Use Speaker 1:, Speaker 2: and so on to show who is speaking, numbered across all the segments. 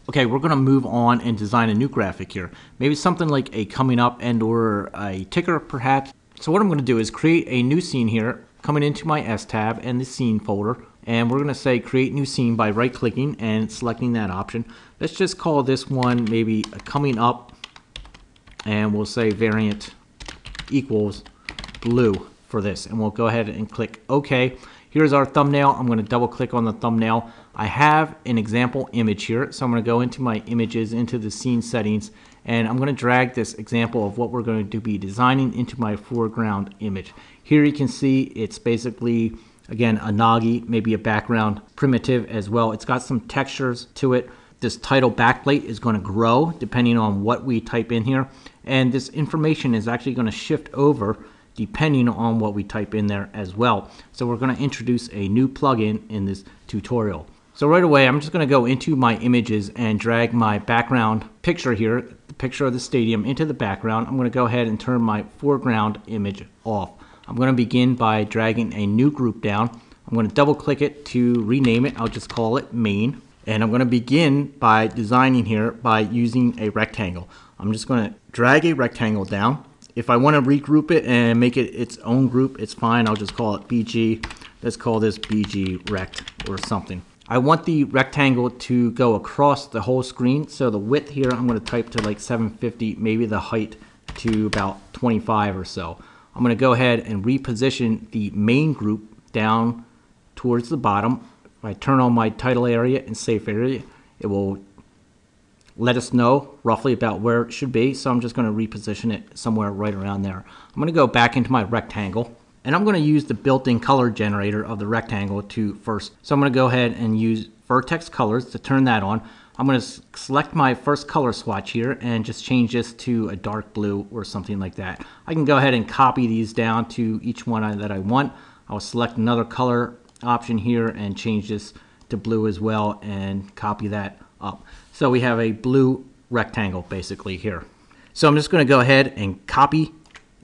Speaker 1: Okay, we're going to move on and design a new graphic here. Maybe something like a coming up and or a ticker perhaps. So what I'm going to do is create a new scene here, coming into my S tab and the scene folder. And we're going to say create new scene by right clicking and selecting that option. Let's just call this one maybe a coming up, and we'll say variant equals blue for this. And we'll go ahead and click OK. Here's our thumbnail. I'm going to double click on the thumbnail. I have an example image here, so I'm going to go into my images, into the scene settings, and I'm going to drag this example of what we're going to be designing into my foreground image. Here you can see it's basically, again, a Nagi, maybe a background primitive as well. It's got some textures to it. This title backplate is going to grow depending on what we type in here, and this information is actually going to shift over depending on what we type in there as well. So we're going to introduce a new plugin in this tutorial. So right away, I'm just going to go into my images and drag my background picture here, the picture of the stadium, into the background. I'm going to go ahead and turn my foreground image off. I'm going to begin by dragging a new group down. I'm going to double click it to rename it. I'll just call it main. And I'm going to begin by designing here by using a rectangle. I'm just going to drag a rectangle down. If I want to regroup it and make it its own group, it's fine. I'll just call it BG. Let's call this BG rect or something. I want the rectangle to go across the whole screen. So the width here, I'm going to type to like 750, maybe the height to about 25 or so. I'm going to go ahead and reposition the main group down towards the bottom. If I turn on my title area and safe area, it will let us know roughly about where it should be. So I'm just going to reposition it somewhere right around there. I'm going to go back into my rectangle, and I'm going to use the built-in color generator of the rectangle to first. So I'm going to go ahead and use vertex colors to turn that on. I'm going to select my first color swatch here and just change this to a dark blue or something like that. I can go ahead and copy these down to each one that I want. I'll select another color option here and change this to blue as well and copy that up. So we have a blue rectangle basically here. So I'm just going to go ahead and copy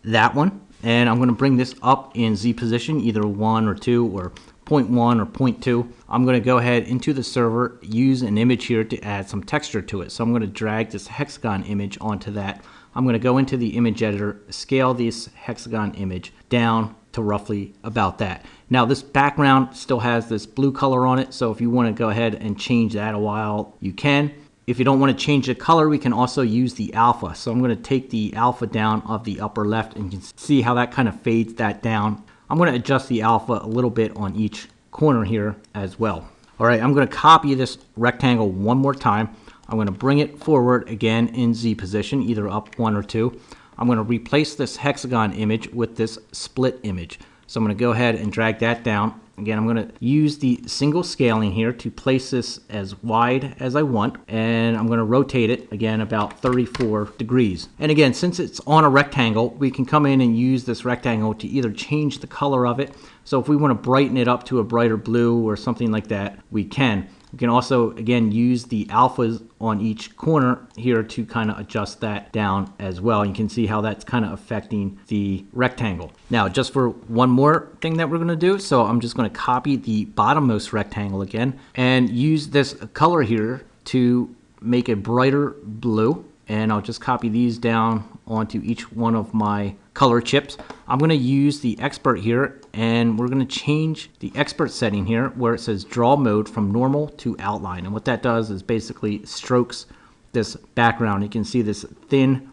Speaker 1: that one, and I'm going to bring this up in Z position, either 1 or 2 or 0.1 or 0.2. I'm going to go ahead into the server, use an image here to add some texture to it. So I'm going to drag this hexagon image onto that. I'm going to go into the image editor, scale this hexagon image down to roughly about that. Now this background still has this blue color on it, so if you want to go ahead and change that a while, you can. If you don't want to change the color, we can also use the alpha. So I'm going to take the alpha down of the upper left, and you can see how that kind of fades that down. I'm going to adjust the alpha a little bit on each corner here as well. All right, I'm going to copy this rectangle one more time. I'm going to bring it forward again in Z position, either up 1 or 2. I'm going to replace this hexagon image with this split image. So I'm going to go ahead and drag that down. Again, I'm going to use the single scaling here to place this as wide as I want, and I'm going to rotate it again about 34 degrees. And again, since it's on a rectangle, we can come in and use this rectangle to either change the color of it. So if we want to brighten it up to a brighter blue or something like that, we can. We can also, again, use the alphas on each corner here to kind of adjust that down as well. You can see how that's kind of affecting the rectangle. Now, just for one more thing that we're going to do, so I'm just going to copy the bottommost rectangle again and use this color here to make a brighter blue. And I'll just copy these down onto each one of my color chips. I'm going to use the expert here, and we're going to change the expert setting here where it says draw mode from normal to outline. And what that does is basically strokes this background. You can see this thin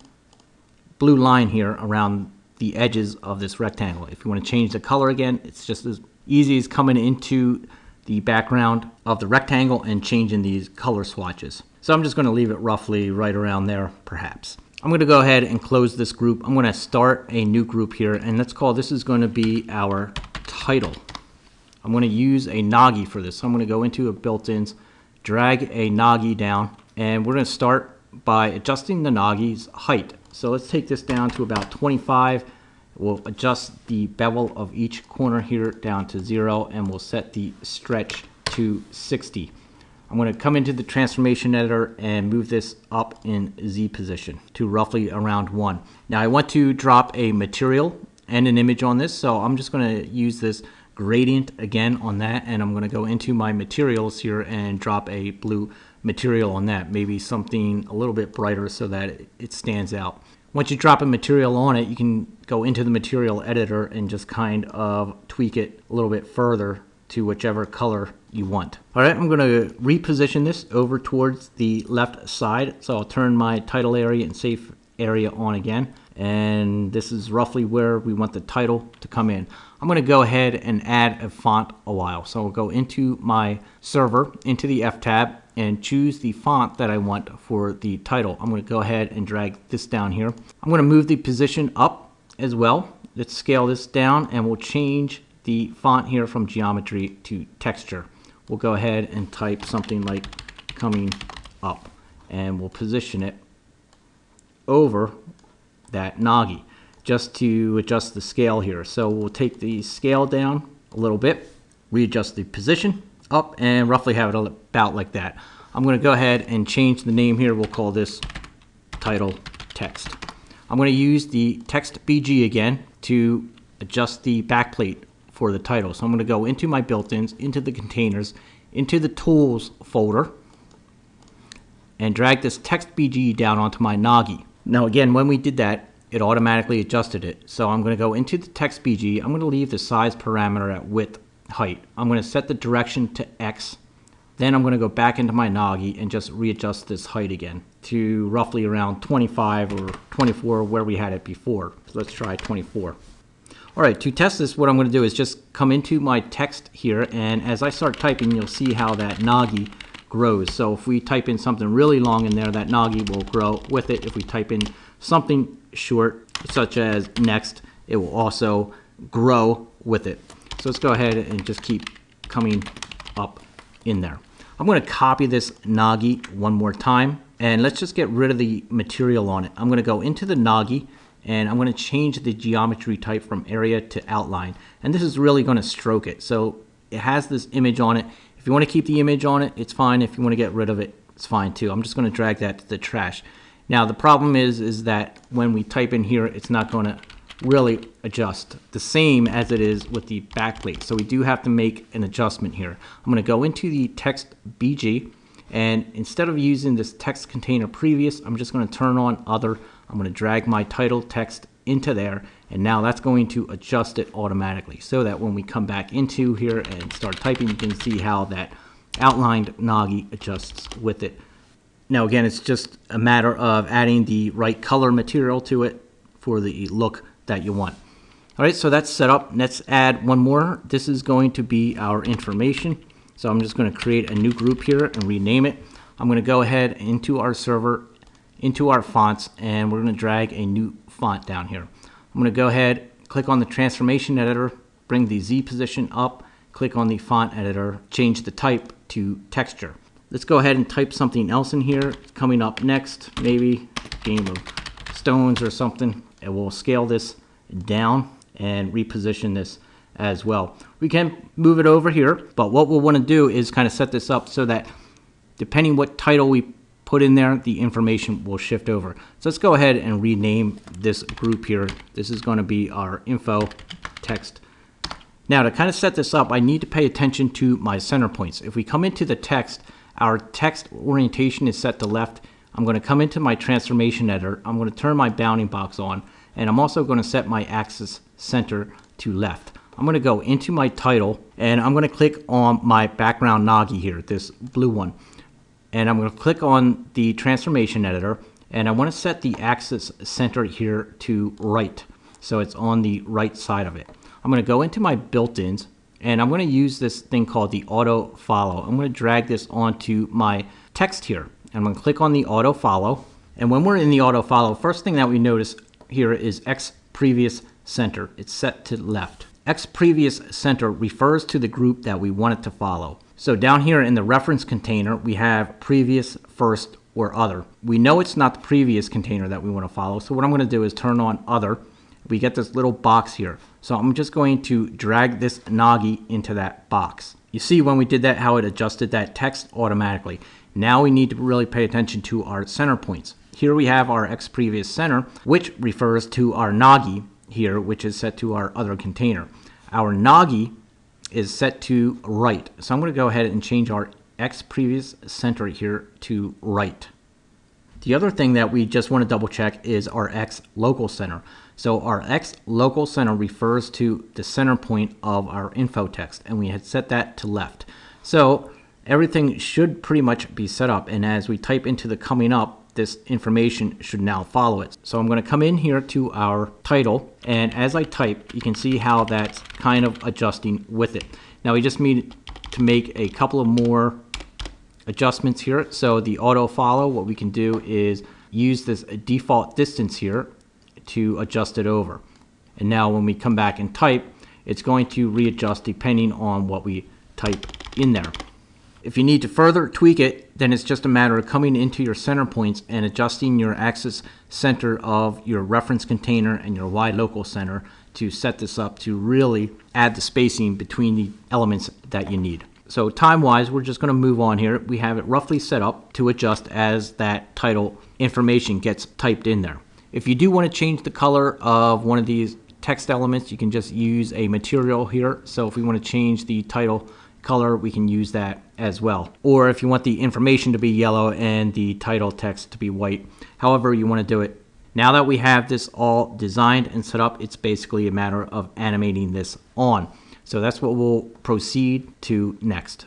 Speaker 1: blue line here around the edges of this rectangle. If you want to change the color again, it's just as easy as coming into the background of the rectangle and changing these color swatches. So I'm just going to leave it roughly right around there, perhaps. I'm going to go ahead and close this group. I'm going to start a new group here, and let's call this is going to be our title. I'm going to use a Nagi for this. So I'm going to go into a built-ins, drag a Nagi down, and we're going to start by adjusting the Nagi's height. So let's take this down to about 25. We'll adjust the bevel of each corner here down to 0, and we'll set the stretch to 60. I'm going to come into the transformation editor and move this up in Z position to roughly around 1. Now I want to drop a material and an image on this, so I'm just going to use this gradient again on that, and I'm going to go into my materials here and drop a blue material on that. Maybe something a little bit brighter so that it stands out. Once you drop a material on it, you can go into the material editor and just kind of tweak it a little bit further to whichever color you want. All right, I'm going to reposition this over towards the left side. So I'll turn my title area and safe area on again. And this is roughly where we want the title to come in. I'm going to go ahead and add a font a while. So I'll go into my server, into the F tab, and choose the font that I want for the title. I'm going to go ahead and drag this down here. I'm going to move the position up as well. Let's scale this down, and we'll change the font here from geometry to texture. We'll go ahead and type something like Coming Up, and we'll position it over that Nagi just to adjust the scale here. So we'll take the scale down a little bit, readjust the position up, and roughly have it about like that. I'm going to go ahead and change the name here. We'll call this title text. I'm going to use the TextBG again to adjust the backplate for the title. So I'm going to go into my built-ins, into the containers, into the tools folder, and drag this TextBG down onto my Nagi. Now again, when we did that, it automatically adjusted it. So I'm going to go into the TextBG. I'm going to leave the size parameter at width height. I'm going to set the direction to X. Then I'm going to go back into my Nagi and just readjust this height again to roughly around 25 or 24 where we had it before. So let's try 24. All right, to test this, what I'm going to do is just come into my text here, and as I start typing, you'll see how that Nagi grows. So if we type in something really long in there, that Nagi will grow with it. If we type in something short, such as next, it will also grow with it. So let's go ahead and just keep coming up in there. I'm going to copy this Nagi one more time, and let's just get rid of the material on it. I'm going to go into the Nagi, and I'm going to change the geometry type from area to outline. And this is really going to stroke it. So it has this image on it. If you want to keep the image on it, it's fine. If you want to get rid of it, it's fine too. I'm just going to drag that to the trash. Now the problem is that when we type in here, it's not going to really adjust the same as it is with the backplate. So we do have to make an adjustment here. I'm going to go into the TextBG, and instead of using this text container previous, I'm just going to turn on other. I'm going to drag my title text into there, and now that's going to adjust it automatically so that when we come back into here and start typing, you can see how that outlined Nagi adjusts with it. Now again, it's just a matter of adding the right color material to it for the look that you want. All right, so that's set up. Let's add one more. This is going to be our information. So I'm just going to create a new group here and rename it. I'm going to go ahead into our server, into our fonts, and we're going to drag a new font down here. I'm going to go ahead, click on the transformation editor, bring the Z position up, click on the font editor, change the type to texture. Let's go ahead and type something else in here. Coming up next, maybe Game of Stones or something, and we'll scale this down and reposition this as well. We can move it over here, but what we'll want to do is kind of set this up so that depending what title we put in there, the information will shift over. So let's go ahead and rename this group here. This is going to be our info text. Now to kind of set this up, I need to pay attention to my center points. If we come into the text, our text orientation is set to left. I'm going to come into my transformation editor. I'm going to turn my bounding box on, and I'm also going to set my axis center to left. I'm going to go into my title, and I'm going to click on my background Nagi here, this blue one. And I'm going to click on the transformation editor, and I want to set the axis center here to right. So it's on the right side of it. I'm going to go into my built-ins, and I'm going to use this thing called the auto follow. I'm going to drag this onto my text here. I'm going to click on the auto follow. And when we're in the auto follow, first thing that we notice here is X previous center. It's set to left. X previous center refers to the group that we want it to follow. So down here in the reference container, we have previous, first, or other. We know it's not the previous container that we want to follow. So what I'm going to do is turn on other. We get this little box here. So I'm just going to drag this Nagi into that box. You see when we did that, how it adjusted that text automatically. Now we need to really pay attention to our center points. Here we have our X previous center, which refers to our Nagi here, which is set to our other container. Our Nagi is set to right. So I'm going to go ahead and change our X previous center here to right. The other thing that we just want to double check is our X local center. So our X local center refers to the center point of our info text, and we had set that to left. So everything should pretty much be set up, and as we type into the coming up, this information should now follow it. So I'm going to come in here to our title, and as I type, you can see how that's kind of adjusting with it. Now we just need to make a couple of more adjustments here. So the auto follow, what we can do is use this default distance here to adjust it over. And now when we come back and type, it's going to readjust depending on what we type in there. If you need to further tweak it, then it's just a matter of coming into your center points and adjusting your axis center of your reference container and your Y local center to set this up to really add the spacing between the elements that you need. So time-wise, we're just going to move on here. We have it roughly set up to adjust as that title information gets typed in there. If you do want to change the color of one of these text elements, you can just use a material here. So if we want to change the title color, we can use that as well. Or if you want the information to be yellow and the title text to be white, however you want to do it. Now that we have this all designed and set up, it's basically a matter of animating this on. So that's what we'll proceed to next.